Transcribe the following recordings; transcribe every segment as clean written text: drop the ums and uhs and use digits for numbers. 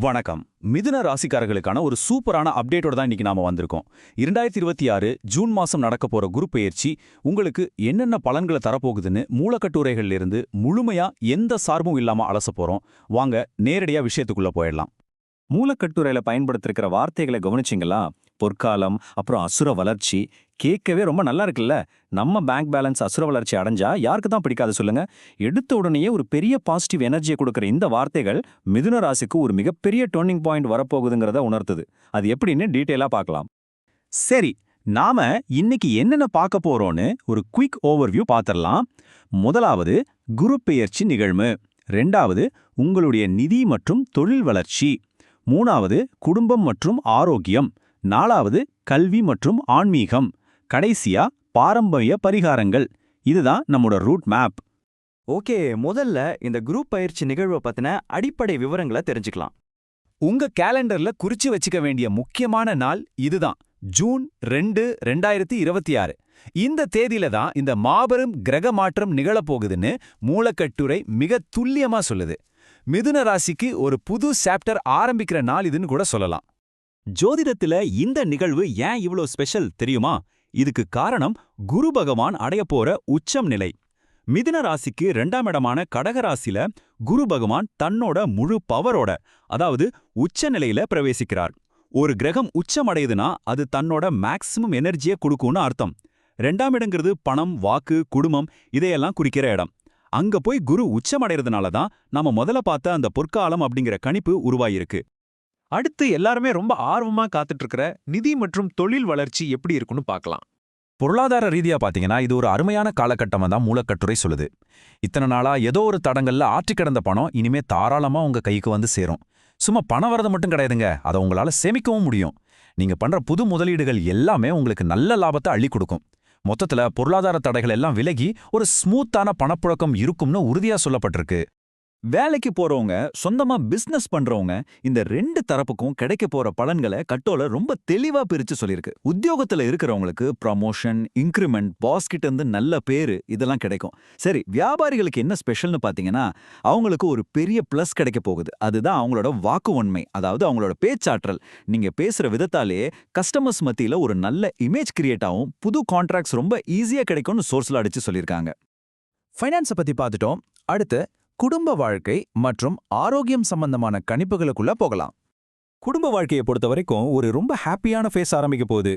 வணக்கம். மிதுன ராசிக்காரர்களுக்கான ஒரு சூப்பரான அப்டேட்டோட தான் இன்னைக்கு நாம வந்திருக்கோம். 2026 ஜூன் மாசம் நடக்க போற குரு பெயர்ச்சி உங்களுக்கு என்னென்ன பலன்களை தரப்போகுதுன்னு மூலக்கட்டுரைகள்ல இருந்து முழுமையா எந்த சார்பும் இல்லாம அலச போறோம். வாங்க நேரடியா விஷயத்துக்குள்ள போயிடலாம். மூலக்கட்டுரையில பயன்படுத்திருக்கிற வார்த்தைகளை கவனிச்சிங்களா? பொற்காலம், அப்புறம் அசுர வளர்ச்சி கேட்கவே ரொம்ப நல்லா இருக்குல்ல. நம்ம பேங்க் பேலன்ஸ் அசுர வளர்ச்சி அடைஞ்சா யாருக்கு தான் பிடிக்காது சொல்லுங்க. எடுத்த உடனேயே ஒரு பெரிய பாசிட்டிவ் எனர்ஜியை கொடுக்குற இந்த வார்த்தைகள் மிதுன ராசிக்கு ஒரு மிகப்பெரிய டர்னிங் பாயிண்ட் வரப்போகுதுங்கிறத உணர்த்துது. அது எப்படின்னு டீட்டெயிலா பார்க்கலாம். சரி, நாம இன்னைக்கு என்னென்ன பார்க்க போறோம்னு ஒரு குயிக் ஓவர்வியூ பார்த்துடலாம். முதலாவது குரு பெயர்ச்சி நிகழ்வு. ரெண்டாவது உங்களுடைய நிதி மற்றும் தொழில் வளர்ச்சி. மூணாவது குடும்பம் மற்றும் ஆரோக்கியம். நாலாவது கல்வி மற்றும் ஆன்மீகம். கடைசியா பாரம்பரிய பரிகாரங்கள். இதுதான் நம்மோட ரூட் மேப். ஓகே, முதல்ல இந்த குரூப் பயிற்சி நிகழ்வை பத்தின அடிப்படை விவரங்களை தெரிஞ்சுக்கலாம். உங்க கேலண்டர்ல குறிச்சு வச்சுக்க வேண்டிய முக்கியமான நாள் இதுதான். ஜூன் 2, 2026. இந்த தேதியில தான் இந்த மாபெரும் கிரக மாற்றம் நிகழப்போகுதுன்னு மூலக்கட்டுரை மிக துல்லியமா சொல்லுது. மிதுன ராசிக்கு ஒரு புது சாப்டர் ஆரம்பிக்கிற நாள் இதுன்னு கூட சொல்லலாம். ஜோதிடத்துல இந்த நிகழ்வு ஏன் இவ்ளோ ஸ்பெஷல் தெரியுமா? இதுக்கு காரணம் குரு பகவான் அடையப்போற உச்சம் நிலை. மிதுன ராசிக்கு 2ஆம் இடமான கடகராசில குரு பகவான் தன்னோட முழு பவரோட, அதாவது உச்ச நிலையில பிரவேசிக்கிறார். ஒரு கிரகம் உச்சம் அடையுதுன்னா அது தன்னோட மேக்சிமம் எனர்ஜியை கொடுக்கும்னு அர்த்தம். 2ஆம் இடங்கிறது பணம், வாக்கு, குடும்பம் இதையெல்லாம் குறிக்கிற இடம். அங்க போய் குரு உச்சமடைறதுனால தான் நாம முதல்ல பார்த்த அந்த பொற்காலம் அப்படிங்கிற கணிப்பு உருவாயிருக்கு. அடுத்து எல்லாருமே ரொம்ப ஆர்வமா காத்துட்டு இருக்கிற நிதி மற்றும் தொழில் வளர்ச்சி எப்படி இருக்குன்னு பார்க்கலாம். பொருளாதார ரீதியா பாத்தீங்கன்னா இது ஒரு அருமையான காலகட்டமா தான் மூலக்கட்டுரை சொல்லுது. இத்தனை நாளா ஏதோ ஒரு தடங்கள்ல ஆற்றி கிடந்த பணம் இனிமே தாராளமா உங்க கைக்கு வந்து சேரும். சும்மா பணம் வரது மட்டும் கிடையாதுங்க, அதை உங்களால சேமிக்கவும் முடியும். நீங்க பண்ற புது முதலீடுகள் எல்லாமே உங்களுக்கு நல்ல லாபத்தை அள்ளி கொடுக்கும். மொத்தத்துல பொருளாதார தடைகள் எல்லாம் விலகி ஒரு ஸ்மூத்தான பணப்புழக்கம் இருக்கும்னு உறுதியா சொல்லப்பட்டிருக்கு. வேலைக்கு போறவங்க, சொந்தமா பிசினஸ் பண்றவங்க, இந்த 2 தரப்புக்கும் கிடைக்க போற பலன்களை கட்டோல ரொம்ப தெளிவா பிரிச்சு சொல்லியிருக்கு. உத்தியோகத்துல இருக்கிறவங்களுக்கு ப்ரமோஷன், இன்கிரிமெண்ட், பாஸ் கிட்ட இருந்து நல்ல பேரு இதெல்லாம் கிடைக்கும். சரி, வியாபாரிகளுக்கு என்ன ஸ்பெஷல்னு பாத்தீங்கன்னா அவங்களுக்கு ஒரு பெரிய பிளஸ் கிடைக்க போகுது. அதுதான் அவங்களோட வாக்கு உண்மை, அதாவது அவங்களோட பேச்சாற்றல். நீங்க பேசுற விதத்தாலே கஸ்டமர்ஸ் மத்தியில ஒரு நல்ல இமேஜ் கிரியேட் ஆகும். புது கான்ட்ராக்ட்ஸ் ரொம்ப ஈஸியா கிடைக்கும்னு சோர்ஸ்ல அடிச்சு சொல்லியிருக்காங்க. ஃபைனான்ஸை பத்தி பார்த்துட்டோம். அடுத்து குடும்ப வாழ்க்கை மற்றும் ஆரோக்கியம் சம்பந்தமான கணிப்புகளுக்குள்ள போகலாம். குடும்ப வாழ்க்கையை பொறுத்த வரைக்கும் ஒரு ரொம்ப ஹாப்பியான ஃபேஸ் ஆரம்பிக்க போகுது.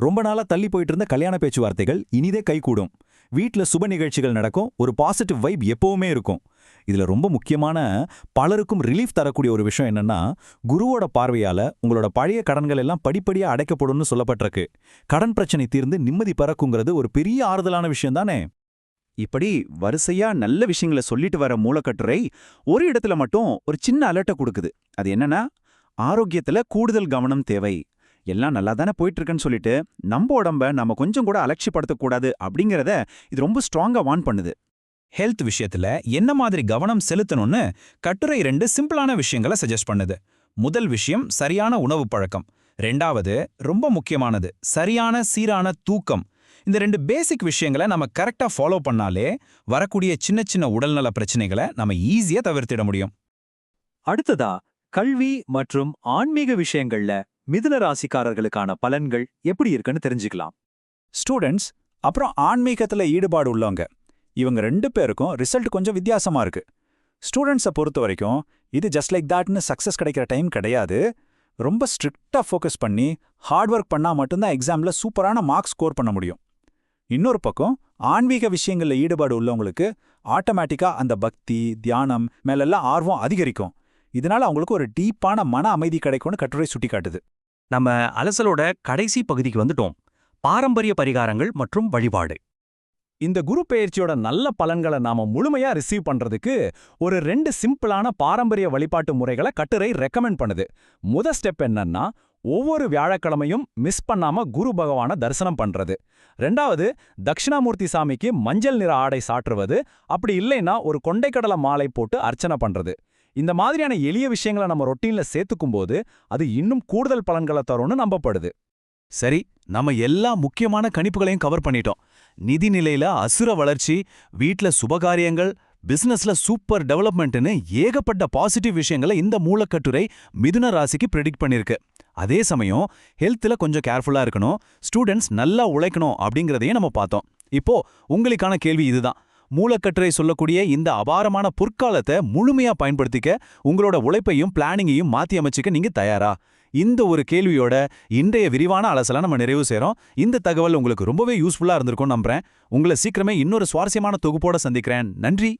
ரொம்ப நாளா தள்ளி போயிட்டு இருந்த கல்யாண பேச்சுவார்த்தைகள் இனிதே கைகூடும். வீட்ல சுப நிகழ்ச்சிகள் நடக்கும். ஒரு பாசிட்டிவ் வைப் எப்பவுமே இருக்கும். இதுல ரொம்ப முக்கியமான, பலருக்கும் ரிலீஃப் தரக்கூடிய ஒரு விஷயம் என்னன்னா, குருவோட பார்வையால உங்களோட பழைய கடன்கள் எல்லாம் படிப்படியா அடைக்கப்படும்னு சொல்லப்பட்டிருக்கு. கடன் பிரச்சனை தீர்ந்து நிம்மதி பறக்குங்கிறது ஒரு பெரிய ஆறுதலான விஷயம் தானே. இப்படி வரிசையா நல்ல விஷயங்களை சொல்லிட்டு வர மூலக்கட்டுரை ஒரு இடத்துல மட்டும் ஒரு சின்ன அலர்ட்டை கொடுக்குது. அது என்னன்னா, ஆரோக்கியத்துல கூடுதல் கவனம் தேவை. எல்லாம் நல்லா தானே போயிட்டு இருக்குன்னு சொல்லிட்டு நம்ம உடம்ப நம்ம கொஞ்சம் கூட அலட்சியப்படுத்தக்கூடாது அப்படிங்கிறத இது ரொம்ப ஸ்ட்ராங்கா வார்ன் பண்ணுது. ஹெல்த் விஷயத்துல என்ன மாதிரி கவனம் செலுத்தணும்னு கட்டுரை 2 சிம்பிளான விஷயங்களை சஜஸ்ட் பண்ணுது. முதல் விஷயம் சரியான உணவு பழக்கம். 2வது ரொம்ப முக்கியமானது சரியான சீரான தூக்கம். இந்த 2 பேசிக் விஷயங்களை நம்ம கரெக்டா ஃபாலோ பண்ணாலே வரக்கூடிய சின்ன சின்ன உடல்நல பிரச்சனைகளை நம்ம ஈஸியா தவிர்த்திட முடியும். அடுத்ததா கல்வி மற்றும் ஆன்மீக விஷயங்கள்ல மிதுன ராசிக்காரர்களுக்கான பலன்கள் எப்படி இருக்குன்னு தெரிஞ்சுக்கலாம். ஸ்டூடெண்ட்ஸ் அப்புறம் ஆன்மீகத்துல ஈடுபாடு உள்ளவங்க, இவங்க 2 பேருக்கும் ரிசல்ட் கொஞ்சம் வித்தியாசமா இருக்கு. ஸ்டூடெண்ட்ஸை பொறுத்த வரைக்கும் இது ஜஸ்ட் லைக் தாட்னு சக்சஸ் கிடைக்கிற டைம் கிடையாது. ரொம்ப ஸ்ட்ரிக்டா ஃபோக்கஸ் பண்ணி ஹார்ட் ஒர்க் பண்ணா மட்டும்தான் எக்ஸாம்ல சூப்பரான மார்க்ஸ் ஸ்கோர் பண்ண முடியும். இன்னொரு பக்கம் ஆன்மீக விஷயங்கள்ல ஈடுபாடு உள்ளவங்களுக்கு ஆட்டோமேட்டிக்கா அந்த பக்தி, தியானம் மேலெல்லாம் ஆர்வம் அதிகரிக்கும். இதனால அவங்களுக்கு ஒரு டீப்பான மன அமைதி கிடைக்கும்னு கட்டுரை சுட்டி காட்டுது. நம்ம அலசலோட கடைசி பகுதிக்கு வந்துட்டோம். பாரம்பரிய பரிகாரங்கள் மற்றும் வழிபாடு. இந்த குரு பெயர்ச்சியோட நல்ல பலன்களை நாம முழுமையா ரிசீவ் பண்றதுக்கு ஒரு 2 சிம்பிளான பாரம்பரிய வழிபாட்டு முறைகளை கட்டுரை ரெக்கமெண்ட் பண்ணுது. முதல் ஸ்டெப் என்னன்னா, ஒவ்வொரு வியாழக்கிழமையும் மிஸ் பண்ணாம குரு பகவான தரிசனம் பண்றது. 2வது தட்சிணாமூர்த்தி சாமிக்கு மஞ்சள் நிற ஆடை சாற்றுவது. அப்படி இல்லைன்னா ஒரு கொண்டைக்கடலை மாலை போட்டு அர்ச்சனை பண்றது. இந்த மாதிரியான எளிய விஷயங்களை நம்ம ரொட்டீன்ல சேர்த்துக்கும் போது அது இன்னும் கூடுதல் பலன்களை தரும்னு நம்பப்படுது. சரி, நம்ம எல்லா முக்கியமான கணிப்புகளையும் கவர் பண்ணிட்டோம். நிதி நிலையில அசுர வளர்ச்சி, வீட்ல சுபகாரியங்கள், பிசினஸ்ல சூப்பர் டெவலப்மெண்ட்னு ஏகப்பட்ட பாசிட்டிவ் விஷயங்களை இந்த மூலக்கட்டுரை மிதுன ராசிக்கு ப்ரெடிக்ட் பண்ணிருக்கு. அதே சமயம் ஹெல்த்ல கொஞ்சம் கேர்ஃபுல்லா இருக்கணும், ஸ்டூடெண்ட்ஸ் நல்லா உழைக்கணும் அப்படிங்கறதையும் நம்ம பார்த்தோம். இப்போ உங்களுக்கான கேள்வி இதுதான். மூலக்கட்டுரை சொல்லக்கூடிய இந்த அபாரமான பொற்காலத்தை முழுமையா பயன்படுத்திக்க உங்களோட உழைப்பையும் பிளானிங்கையும் மாத்தி அமைச்சுக்க நீங்க தயாரா? இந்த ஒரு கேள்வியோட இன்றைய விரிவான அலசலை நம்ம நிறைவு செய்றோம். இந்த தகவல் உங்களுக்கு ரொம்பவே யூஸ்ஃபுல்லா இருந்திருக்கும் நம்புறேன். உங்களை சீக்கிரமே இன்னொரு சுவாரஸ்யமான தொகுப்போட சந்திக்கிறேன். நன்றி.